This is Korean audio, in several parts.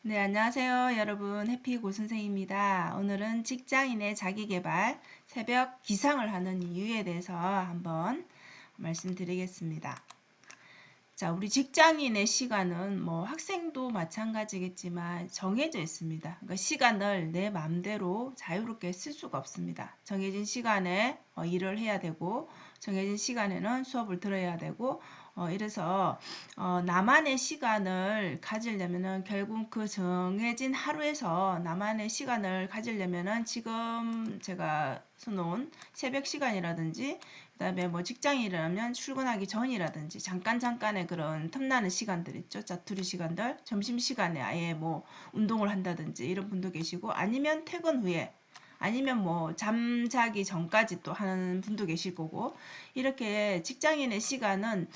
네, 안녕하세요. 여러분. 해피고 선생입니다. 오늘은 직장인의 자기계발, 새벽 기상을 하는 이유에 대해서 한번 말씀드리겠습니다. 자, 우리 직장인의 시간은 뭐 학생도 마찬가지겠지만 정해져 있습니다. 그러니까 시간을 내 마음대로 자유롭게 쓸 수가 없습니다. 정해진 시간에 일을 해야 되고 정해진 시간에는 수업을 들어야 되고 이래서 나만의 시간을 가지려면은 결국 그 정해진 하루에서 나만의 시간을 가지려면은 지금 제가 써놓은 새벽 시간이라든지 그다음에 뭐 직장이라면 출근하기 전이라든지 잠깐의 그런 틈나는 시간들 있죠. 자투리 시간들, 점심 시간에 아예 뭐 운동을 한다든지 이런 분도 계시고 아니면 퇴근 후에 아니면 뭐 잠자기 전까지 또 하는 분도 계실 거고 이렇게 직장인의 시간은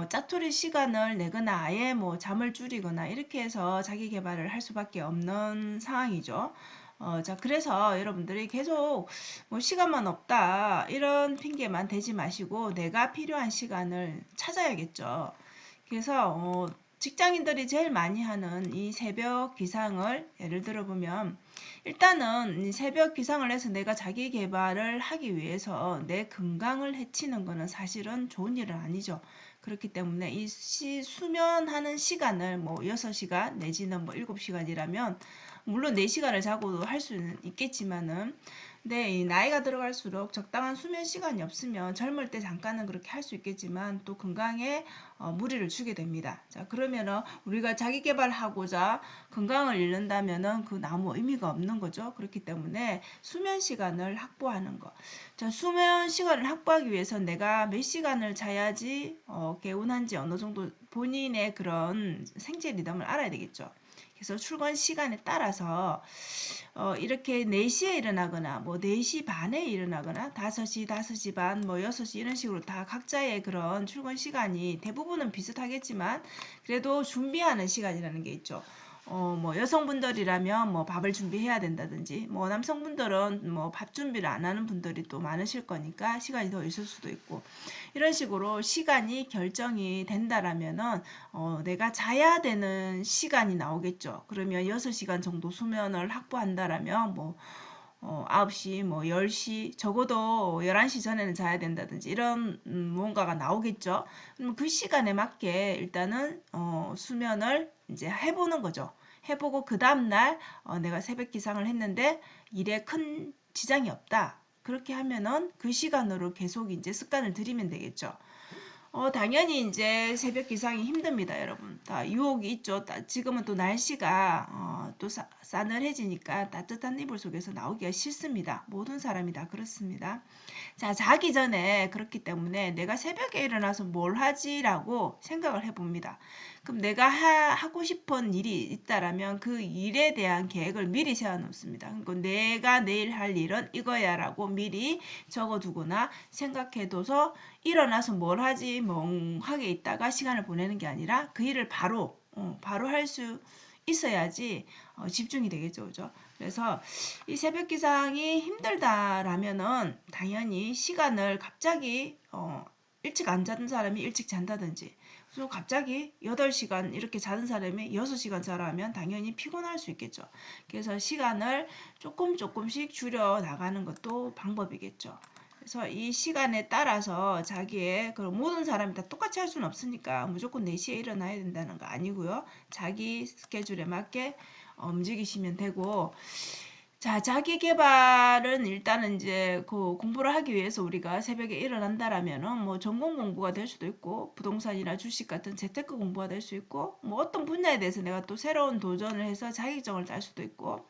짜투리 시간을 내거나 아예 뭐 잠을 줄이거나 이렇게 해서 자기 개발을 할 수밖에 없는 상황이죠. 자, 그래서 여러분들이 계속 뭐 시간만 없다 이런 핑계만 대지 마시고 내가 필요한 시간을 찾아야겠죠. 그래서 직장인들이 제일 많이 하는 이 새벽 기상을 예를 들어 보면 일단은 이 새벽 기상을 해서 내가 자기 개발을 하기 위해서 내 건강을 해치는 거는 사실은 좋은 일은 아니죠. 그렇기 때문에 이 수면하는 시간을 뭐 6시간 내지는 뭐 7시간이라면 물론 4시간을 자고도 할 수는 있겠지만은 근데 이 나이가 들어갈수록 적당한 수면 시간이 없으면 젊을 때 잠깐은 그렇게 할 수 있겠지만 또 건강에 무리를 주게 됩니다. 자, 그러면은 우리가 자기 개발하고자 건강을 잃는다면은 그 아무 의미가 없는 거죠. 그렇기 때문에 수면 시간을 확보하는 거. 자, 수면 시간을 확보하기 위해서 내가 몇 시간을 자야지 개운한지 어느 정도 본인의 그런 생체 리듬을 알아야 되겠죠. 그래서 출근 시간에 따라서 이렇게 4시에 일어나거나 뭐 4시 반에 일어나거나 5시 반, 뭐 6시 이런 식으로 다 각자의 그런 출근 시간이 대부분은 비슷하겠지만 그래도 준비하는 시간이라는 게 있죠. 뭐 여성분들이라면 뭐 밥을 준비해야 된다든지 뭐 남성분들은 뭐 밥 준비를 안 하는 분들이 또 많으실 거니까 시간이 더 있을 수도 있고 이런 식으로 시간이 결정이 된다라면은 내가 자야 되는 시간이 나오겠죠. 그러면 6시간 정도 수면을 확보한다라면 뭐 9시, 뭐 10시, 적어도 11시 전에는 자야 된다든지 이런 뭔가가 나오겠죠. 그럼 그 시간에 맞게 일단은 수면을 이제 해보는 거죠. 해보고 그 다음날 내가 새벽 기상을 했는데 일에 큰 지장이 없다. 그렇게 하면은 그 시간으로 계속 이제 습관을 들이면 되겠죠. 당연히 이제 새벽 기상이 힘듭니다, 여러분. 다 유혹이 있죠. 지금은 또 날씨가 또 싸늘해지니까 따뜻한 이불 속에서 나오기가 싫습니다. 모든 사람이 다 그렇습니다. 자, 자기 전에 그렇기 때문에 내가 새벽에 일어나서 뭘 하지라고 생각을 해봅니다. 그럼 내가 하고 싶은 일이 있다라면 그 일에 대한 계획을 미리 세워놓습니다. 그러니까 내가 내일 할 일은 이거야라고 미리 적어두거나 생각해둬서 일어나서 뭘 하지 멍하게 있다가 시간을 보내는 게 아니라 그 일을 바로 할 수 있어야지 집중이 되겠죠, 그죠? 그래서 이 새벽 기상이 힘들다라면은 당연히 시간을 갑자기 일찍 안 자는 사람이 일찍 잔다든지 그래서 갑자기 8시간 이렇게 자는 사람이 6시간 자라면 당연히 피곤할 수 있겠죠. 그래서 시간을 조금씩 줄여 나가는 것도 방법이겠죠. 그래서 이 시간에 따라서 자기의 그 모든 사람이 다 똑같이 할 수는 없으니까 무조건 4시에 일어나야 된다는 거 아니고요. 자기 스케줄에 맞게 움직이시면 되고 자, 자기 개발은 일단은 이제 그 공부를 하기 위해서 우리가 새벽에 일어난다라면은 뭐 전공 공부가 될 수도 있고 부동산이나 주식 같은 재테크 공부가 될 수 있고 뭐 어떤 분야에 대해서 내가 또 새로운 도전을 해서 자격증을 딸 수도 있고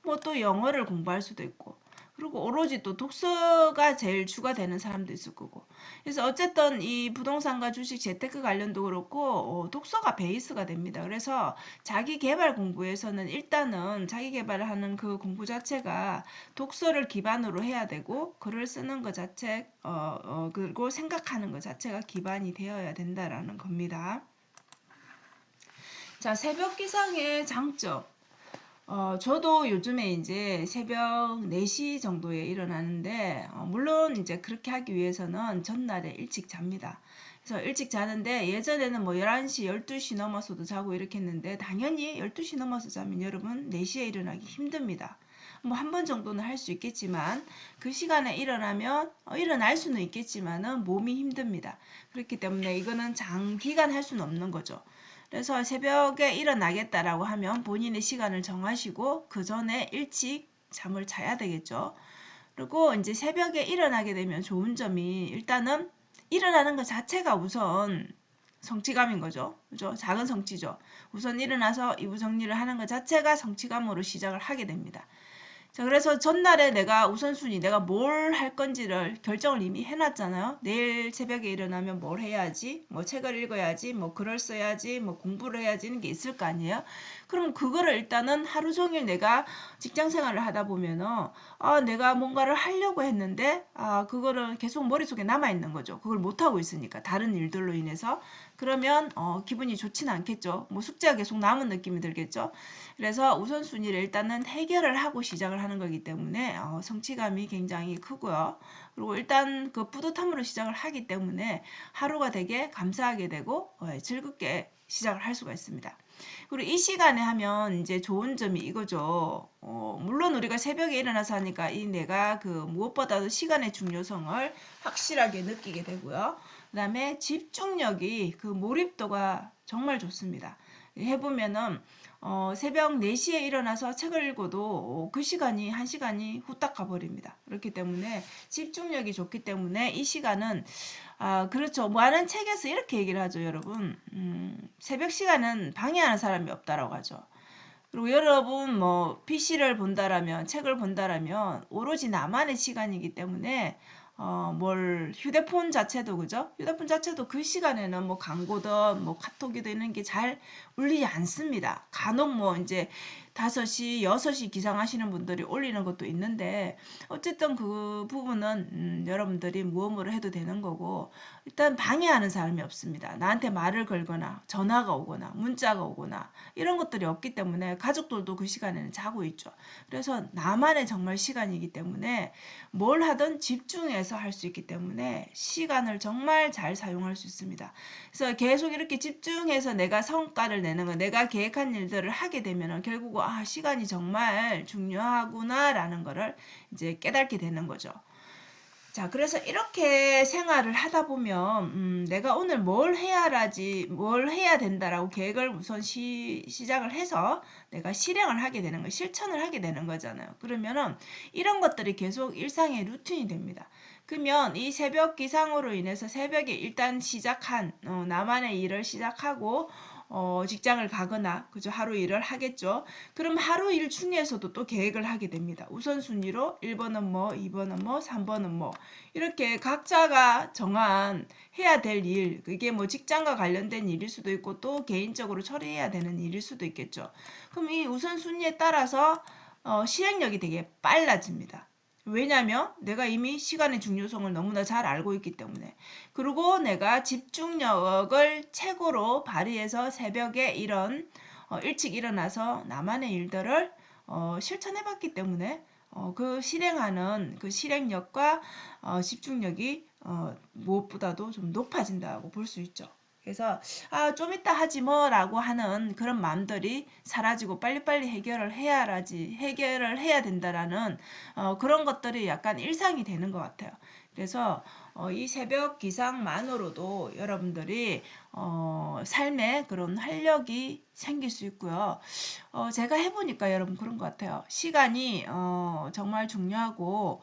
뭐 또 영어를 공부할 수도 있고 그리고 오로지 또 독서가 제일 주가 되는 사람도 있을 거고 그래서 어쨌든 이 부동산과 주식 재테크 관련도 그렇고 독서가 베이스가 됩니다. 그래서 자기 개발 공부에서는 일단은 자기 개발을 하는 그 공부 자체가 독서를 기반으로 해야 되고 글을 쓰는 것 자체 그리고 생각하는 것 자체가 기반이 되어야 된다라는 겁니다. 자, 새벽 기상의 장점 저도 요즘에 이제 새벽 4시 정도에 일어나는데, 물론 이제 그렇게 하기 위해서는 전날에 일찍 잡니다. 그래서 일찍 자는데 예전에는 뭐 11시, 12시 넘어서도 자고 이렇게 했는데 당연히 12시 넘어서 자면 여러분 4시에 일어나기 힘듭니다. 뭐 한 번 정도는 할 수 있겠지만 그 시간에 일어나면 일어날 수는 있겠지만은 몸이 힘듭니다. 그렇기 때문에 이거는 장기간 할 수는 없는 거죠. 그래서 새벽에 일어나겠다라고 하면 본인의 시간을 정하시고 그 전에 일찍 잠을 자야 되겠죠. 그리고 이제 새벽에 일어나게 되면 좋은 점이 일단은 일어나는 것 자체가 우선 성취감인 거죠. 그죠? 작은 성취죠. 우선 일어나서 이부 정리를 하는 것 자체가 성취감으로 시작을 하게 됩니다. 자, 그래서 전날에 내가 우선순위, 내가 뭘 할 건지를 결정을 이미 해놨잖아요. 내일 새벽에 일어나면 뭘 해야지, 뭐 책을 읽어야지, 뭐 글을 써야지, 뭐 공부를 해야지 하는 게 있을 거 아니에요. 그럼 그거를 일단은 하루 종일 내가 직장 생활을 하다 보면은, 내가 뭔가를 하려고 했는데, 그거를 계속 머릿속에 남아있는 거죠. 그걸 못하고 있으니까, 다른 일들로 인해서. 그러면, 기분이 좋지는 않겠죠. 뭐 숙제가 계속 남은 느낌이 들겠죠. 그래서 우선순위를 일단은 해결을 하고 시작을 하는 거기 때문에 성취감이 굉장히 크고요. 그리고 일단 그 뿌듯함으로 시작을 하기 때문에 하루가 되게 감사하게 되고 즐겁게 시작을 할 수가 있습니다. 그리고 이 시간에 하면 이제 좋은 점이 이거죠. 물론 우리가 새벽에 일어나서 하니까 이 내가 그 무엇보다도 시간의 중요성을 확실하게 느끼게 되고요. 그 다음에 집중력이 그 몰입도가 정말 좋습니다. 해보면은 새벽 4시에 일어나서 책을 읽어도 그 시간이 1시간이 후딱 가버립니다. 그렇기 때문에 집중력이 좋기 때문에 이 시간은 그렇죠. 많은 책에서 이렇게 얘기를 하죠, 여러분. 새벽 시간은 방해하는 사람이 없다라고 하죠. 그리고 여러분 뭐 PC를 본다라면 책을 본다라면 오로지 나만의 시간이기 때문에 뭘 휴대폰 자체도 그죠? 휴대폰 자체도 그 시간에는 뭐 광고든 뭐 카톡이든 이런 게 잘 울리지 않습니다. 간혹 뭐 이제 5시, 6시 기상하시는 분들이 올리는 것도 있는데 어쨌든 그 부분은 여러분들이 무음으로 해도 되는 거고 일단 방해하는 사람이 없습니다. 나한테 말을 걸거나 전화가 오거나 문자가 오거나 이런 것들이 없기 때문에 가족들도 그 시간에는 자고 있죠. 그래서 나만의 정말 시간이기 때문에 뭘 하든 집중해서 할 수 있기 때문에 시간을 정말 잘 사용할 수 있습니다. 그래서 계속 이렇게 집중해서 내가 성과를 내는 거, 내가 계획한 일들을 하게 되면 결국 시간이 정말 중요하구나라는 거를 이제 깨닫게 되는 거죠. 자, 그래서 이렇게 생활을 하다 보면 내가 오늘 뭘 해야 된다라고 계획을 우선 시작을 해서 내가 실행을 하게 되는 거, 실천을 하게 되는 거잖아요. 그러면은 이런 것들이 계속 일상의 루틴이 됩니다. 그러면 이 새벽 기상으로 인해서 새벽에 일단 시작한 나만의 일을 시작하고 직장을 가거나 그죠 하루 일을 하겠죠. 그럼 하루 일 중에서도 또 계획을 하게 됩니다. 우선순위로 1번은 뭐, 2번은 뭐, 3번은 뭐 이렇게 각자가 정한 해야 될 일, 그게 뭐 직장과 관련된 일일 수도 있고 또 개인적으로 처리해야 되는 일일 수도 있겠죠. 그럼 이 우선순위에 따라서 실행력이 되게 빨라집니다. 왜냐하면 내가 이미 시간의 중요성을 너무나 잘 알고 있기 때문에. 그리고 내가 집중력을 최고로 발휘해서 새벽에 일찍 일어나서 나만의 일들을 실천해봤기 때문에 그 실행하는 그 실행력과 집중력이 무엇보다도 좀 높아진다고 볼 수 있죠. 그래서 좀 이따 하지 뭐라고 하는 그런 마음들이 사라지고 빨리빨리 해결을 해야 된다라는 그런 것들이 약간 일상이 되는 것 같아요. 그래서 이 새벽 기상만으로도 여러분들이 삶에 그런 활력이 생길 수 있고요. 제가 해보니까 여러분 그런 것 같아요. 시간이 정말 중요하고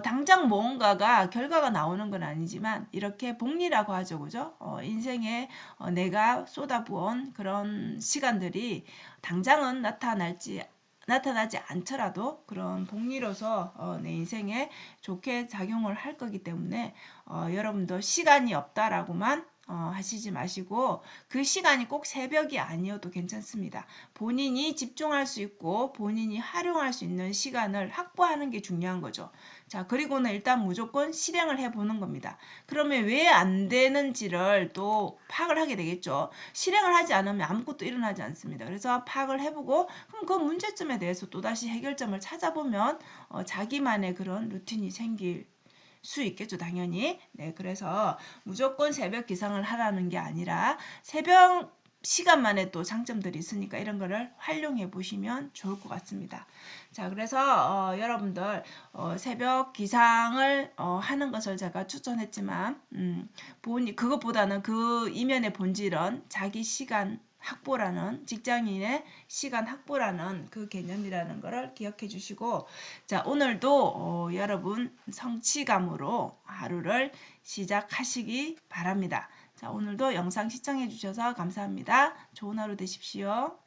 당장 뭔가가 결과가 나오는 건 아니지만 이렇게 복리라고 하죠. 그죠? 인생에 내가 쏟아부은 그런 시간들이 당장은 나타나지 않더라도 그런 복리로서 내 인생에 좋게 작용을 할 거기 때문에 여러분도 시간이 없다라고만 하시지 마시고 그 시간이 꼭 새벽이 아니어도 괜찮습니다. 본인이 집중할 수 있고 본인이 활용할 수 있는 시간을 확보하는 게 중요한 거죠. 자, 그리고는 일단 무조건 실행을 해보는 겁니다. 그러면 왜 안 되는지를 또 파악을 하게 되겠죠. 실행을 하지 않으면 아무것도 일어나지 않습니다. 그래서 파악을 해보고 그럼 그 문제점에 대해서 또다시 해결점을 찾아보면 자기만의 그런 루틴이 생길 수 있겠죠, 당연히. 네, 그래서 무조건 새벽 기상을 하라는 게 아니라 새벽 시간만에 또 장점들이 있으니까 이런 거를 활용해 보시면 좋을 것 같습니다. 자, 그래서 여러분들 새벽 기상을 하는 것을 제가 추천했지만 그것보다는 그 이면의 본질은 자기 시간 확보라는 직장인의 시간 확보라는 그 개념이라는 것을 기억해 주시고 자 오늘도 여러분 성취감으로 하루를 시작하시기 바랍니다. 자 오늘도 영상 시청해 주셔서 감사합니다. 좋은 하루 되십시오.